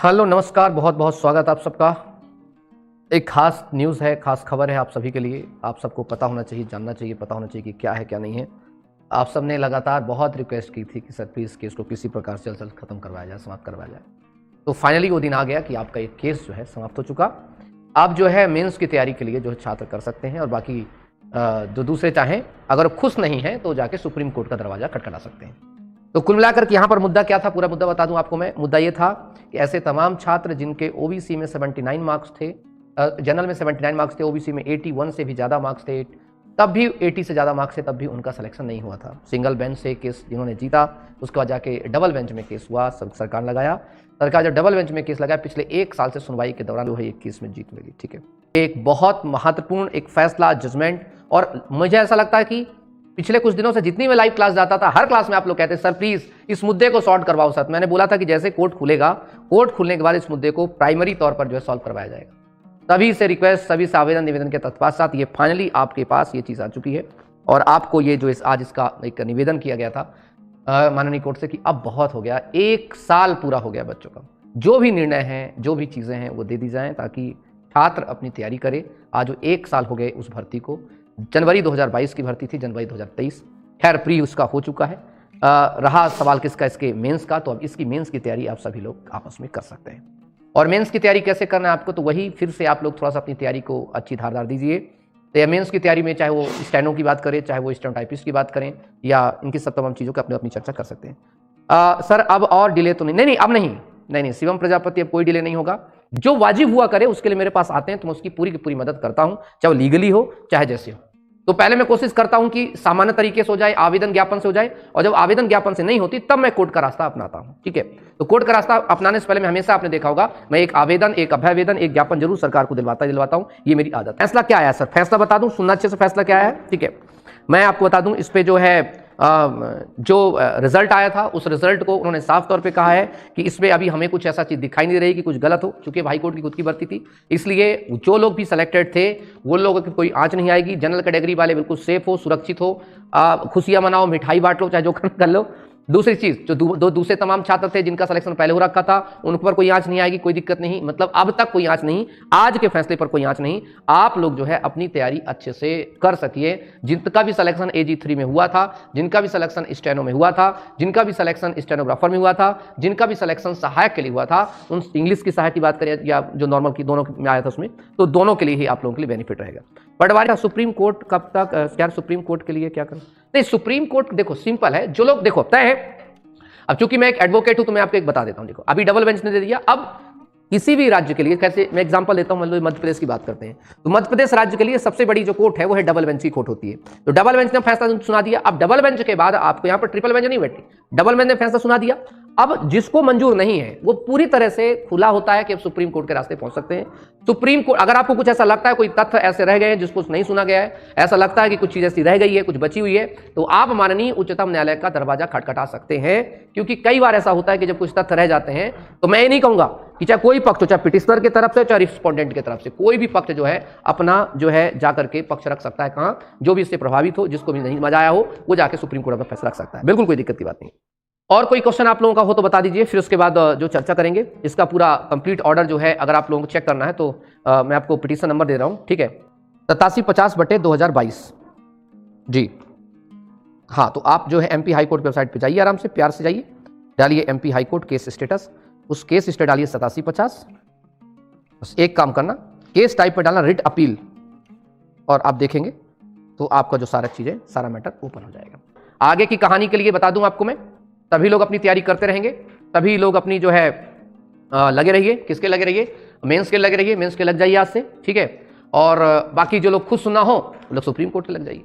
Hello नमस्कार, बहुत बहुत स्वागत आप सबका। एक खास न्यूज़ है, खास खबर है आप सभी के लिए। आप सबको पता होना चाहिए, जानना चाहिए, पता होना चाहिए कि क्या है क्या नहीं है। आप सब ने लगातार बहुत रिक्वेस्ट की थी कि सर प्लीज़ केस को किसी प्रकार से जल्द खत्म करवाया जाए, समाप्त करवाया जाए। तो फाइनली वो दिन आ गया कि आपका एक केस जो है समाप्त हो चुका। आप जो है मेंस की तैयारी के लिए जो है छात्र कर सकते हैं, और बाकी जो दूसरे चाहें, अगर खुश नहीं हैं तो जाके सुप्रीम कोर्ट का दरवाज़ा खटखटा सकते हैं। तो कुल मिलाकर के यहाँ पर मुद्दा क्या था, पूरा मुद्दा बता दूं आपको मैं। मुद्दा ये था कि ऐसे तमाम छात्र जिनके ओबीसी में 79 मार्क्स थे, जनरल में 79 मार्क्स थे, ओबीसी में 81 से भी ज़्यादा मार्क्स थे, तब भी 80 से ज़्यादा मार्क्स थे, तब भी उनका सिलेक्शन नहीं हुआ था। सिंगल बेंच से केस जिन्होंने जीता, उसके बाद जाके डबल बेंच में केस हुआ, सरकार लगाया। सरकार जब डबल बेंच में केस लगाया, पिछले 1 साल से सुनवाई के दौरान जो है एक केस में जीत मिली। ठीक है, एक बहुत महत्वपूर्ण एक फैसला, जजमेंट। और मुझे ऐसा लगता है कि पिछले कुछ दिनों से जितनी मैं लाइव क्लास जाता था, हर क्लास में आप लोग कहते हैं सर प्लीज इस मुद्दे को सॉल्व करवाओ सर। मैंने बोला था कि जैसे कोर्ट खुलेगा, कोर्ट खुलने के बाद इस मुद्दे को प्राइमरी तौर पर जो है सॉल्व करवाया जाएगा। सभी से रिक्वेस्ट, सभी से आवेदन निवेदन के तत्पश्चात ये फाइनली आपके पास ये चीज़ आ चुकी है। और आपको ये जो आज इसका एक निवेदन किया गया था माननीय कोर्ट से कि अब बहुत हो गया, 1 साल पूरा हो गया बच्चों का। जो भी निर्णय हैं, जो भी चीज़ें हैं वो दे दी जाएँ, ताकि छात्र अपनी तैयारी करे। आज जो 1 साल हो गए उस भर्ती को, जनवरी 2022 की भर्ती थी, जनवरी 2023 खैर प्री उसका हो चुका है। रहा सवाल किसका, इसके मेंस का। तो अब इसकी मेंस की तैयारी आप सभी लोग आपस में कर सकते हैं। और मेंस की तैयारी कैसे करना है आपको, तो वही फिर से आप लोग थोड़ा सा अपनी तैयारी को अच्छी धारदार दीजिए। तो मेंस की तैयारी में चाहे वो स्टेनो की बात करें, चाहे वो स्टेनोटाइपिस्ट की बात करें, या इनकी सब तमाम चीज़ों की अपनी चर्चा कर सकते हैं। सर अब और डिले तो नहीं, अब नहीं, शिवम प्रजापति, अब कोई डिले नहीं होगा। जो वाजिब हुआ करे उसके लिए मेरे पास आते हैं, तो मैं उसकी पूरी की पूरी मदद करता हूं, चाहे वो लीगली हो चाहे जैसे हो। तो पहले मैं कोशिश करता हूं कि सामान्य तरीके से हो जाए, आवेदन ज्ञापन से हो जाए, और जब आवेदन ज्ञापन से नहीं होती तब मैं कोर्ट का रास्ता अपनाता हूं। ठीक है, तो कोर्ट का रास्ता अपनाने से पहले मैं हमेशा, आपने देखा होगा, मैं एक आवेदन, एक अभ्यावेदन, एक ज्ञापन जरूर सरकार को दिलवाता हूं। ये मेरी आदत है। फैसला क्या आया सर, फैसला बता दूं, सुनना अच्छे से। फैसला क्या है, ठीक है, मैं आपको बता दूं। इस पे जो है जो रिजल्ट आया था, उस रिजल्ट को उन्होंने साफ तौर पे कहा है कि इसमें अभी हमें कुछ ऐसा चीज दिखाई नहीं रही कि कुछ गलत हो, चूंकि हाई कोर्ट की खुद की भर्ती थी। इसलिए जो लोग भी सिलेक्टेड थे वो लोगों की कोई आंच नहीं आएगी। जनरल कैटेगरी वाले बिल्कुल सेफ हो, सुरक्षित हो, खुशियां मनाओ, मिठाई बांट लो, चाहे जो कर लो। दूसरी चीज, जो दूसरे तमाम छात्र थे जिनका सिलेक्शन पहले हो रखा था, उन पर कोई आंच नहीं आएगी, कोई दिक्कत नहीं। मतलब अब तक कोई आंच नहीं, आज के फैसले पर कोई आंच नहीं। आप लोग जो है अपनी तैयारी अच्छे से कर सकिए। जिनका भी सिलेक्शन AG3 में हुआ था, जिनका भी सिलेक्शन स्टेनो में हुआ था, जिनका भी सिलेक्शन स्टेनोग्राफर में हुआ था, जिनका भी सिलेक्शन सहायक के लिए हुआ था, उन इंग्लिश की सहायक की बात करें या जो नॉर्मल की, दोनों में आया था उसमें, तो दोनों के लिए ही आप लोगों के लिए बेनिफिट रहेगा। पटवारी सुप्रीम कोर्ट कब तक, क्या सुप्रीम कोर्ट के लिए क्या करें? नहीं, सुप्रीम कोर्ट देखो सिंपल है। जो लोग देखो तय है, अब चूंकि मैं एक एडवोकेट हूं तो मैं आपको एक बता देता हूं। देखो अभी डबल बेंच ने दे दिया। अब किसी भी राज्य के लिए, कैसे मैं एग्जांपल लेता हूं, मतलब मध्य प्रदेश की बात करते हैं, तो मध्य प्रदेश राज्य के लिए सबसे बड़ी जो कोर्ट है वो है डबल बेंच की कोर्ट होती है। तो डबल बेंच ने फैसला सुना दिया। अब डबल बेंच के बाद आपको यहां पर ट्रिपल बेंच नहीं बैठी, डबल बेंच ने फैसला सुना दिया। अब जिसको मंजूर नहीं है वो पूरी तरह से खुला होता है कि आप सुप्रीम कोर्ट के रास्ते पहुंच सकते हैं। सुप्रीम कोर्ट, अगर आपको कुछ ऐसा लगता है, कोई तथ्य ऐसे रह गए हैं जिसको नहीं सुना गया है, ऐसा लगता है कि कुछ चीज ऐसी रह गई है, कुछ बची हुई है, तो आप माननीय उच्चतम न्यायालय का दरवाजा खटखटा सकते हैं। क्योंकि कई बार ऐसा होता है कि जब कुछ तथ्य रह जाते हैं, तो मैं ये नहीं कहूंगा कि चाहे कोई पक्ष हो, चाहे पिटिशनर की तरफ से, चाहे रिस्पोंडेंट की तरफ से, कोई भी पक्ष जो है अपना जो है जाकर के पक्ष रख सकता है। कहां, जो भी इससे प्रभावित हो, जिसको भी नहीं मजा आया हो, वो जाके सुप्रीम कोर्ट में फैसला रख सकता है। बिल्कुल कोई दिक्कत की बात नहीं। और कोई क्वेश्चन आप लोगों का हो तो बता दीजिए, फिर उसके बाद जो चर्चा करेंगे। इसका पूरा कंप्लीट ऑर्डर जो है, अगर आप लोगों को चेक करना है तो मैं आपको पिटीशन नंबर दे रहा हूं, ठीक है, 8750/2022 जी। हाँ, तो आप जो है MP हाई कोर्ट वेबसाइट पे जाइए, आराम से प्यार से जाइए, डालिए MP high court case status, उस केस स्टेटस डालिए 8750। बस एक काम करना, केस टाइप पे डालना रिट अपील, और आप देखेंगे तो आपका जो सारा चीजें, सारा मैटर ओपन हो जाएगा। आगे की कहानी के लिए बता दूं आपको मैं, तभी लोग अपनी तैयारी करते रहेंगे, तभी लोग अपनी जो है लगे रहिए। किसके लगे रहिए? मेंस के लगे रहिए, मेंस के लग जाइए आज से, ठीक है। और बाकी जो लोग खुद सुनना हो वो लोग सुप्रीम कोर्ट के लग जाइए,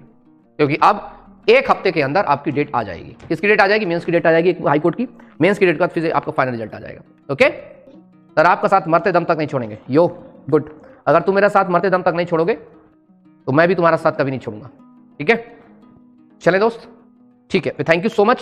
क्योंकि अब 1 हफ्ते के अंदर आपकी डेट आ जाएगी। किसकी डेट आ जाएगी? मेंस की डेट आ जाएगी, हाई कोर्ट की। मेंस की डेट का फिर आपका फाइनल रिजल्ट आ जाएगा। ओके सर, आपका साथ मरते दम तक नहीं छोड़ेंगे। यो गुड, अगर तुम मेरा साथ मरते दम तक नहीं छोड़ोगे तो मैं भी तुम्हारा साथ कभी नहीं छोड़ूंगा। ठीक है, चले दोस्त, ठीक है, थैंक यू सो मच।